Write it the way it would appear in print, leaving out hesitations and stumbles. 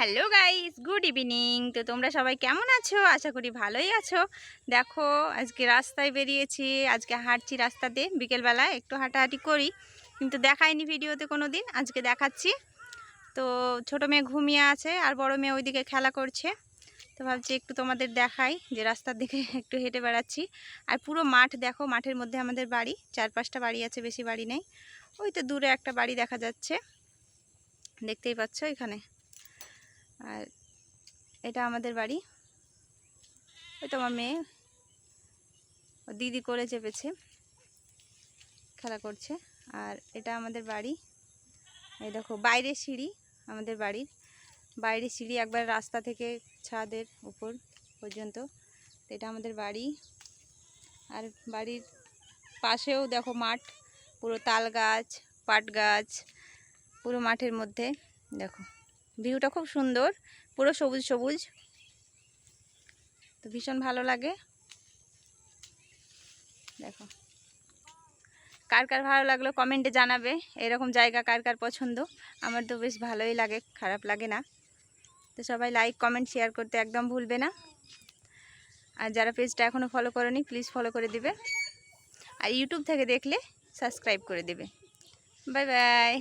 Hello guys, good evening. তো তোমরা সবাই কেমন আছো? আশা করি ভালোই আছো। দেখো, আজকে রাস্তায় বেরিয়েছি। আজকে হাঁটছি রাস্তাতে, বিকেলবেলায় একটু হাঁটাহাঁটি করি, কিন্তু দেখাইনি ভিডিওতে কোনো দিন। আজকে দেখাচ্ছি। তো ছোটো মেয়ে ঘুমিয়ে আছে আর বড় মেয়ে ওইদিকে খেলা করছে। তো ভাবছি একটু তোমাদের দেখাই যে রাস্তার দিকে একটু হেঁটে বেড়াচ্ছি। আর পুরো মাঠ দেখো, মাঠের মধ্যে আমাদের বাড়ি, 4-5টা বাড়ি আছে, বেশি বাড়ি নেই। ওই তো দূরে একটা বাড়ি দেখা যাচ্ছে, দেখতেই পাচ্ছ এখানে। আর এটা আমাদের বাড়ি। ওই তো আমার মেয়ে, ও দিদি করে চেপেছে, খেলা করছে। আর এটা আমাদের বাড়ি। এই দেখো বাইরের সিঁড়ি, আমাদের বাড়ির বাইরের সিঁড়ি, একবার রাস্তা থেকে ছাদের উপর পর্যন্ত। তো এটা আমাদের বাড়ি। আর বাড়ির পাশেও দেখো মাঠ, পুরো তাল গাছ, পাট গাছ, পুরো মাঠের মধ্যে। দেখো ভিউটা খুব সুন্দর, পুরো সবুজ সবুজ। তো ভীষণ ভালো লাগে। দেখো, কার কার ভালো লাগলো কমেন্টে জানাবে। এরকম জায়গা কার কার পছন্দ। আমার তো বেশ ভালোই লাগে, খারাপ লাগে না। তো সবাই লাইক কমেন্ট শেয়ার করতে একদম ভুলবে না। আর যারা পেজটা এখনও ফলো করোনি প্লিজ ফলো করে দিবে। আর ইউটিউব থেকে দেখলে সাবস্ক্রাইব করে দেবে। Bye bye.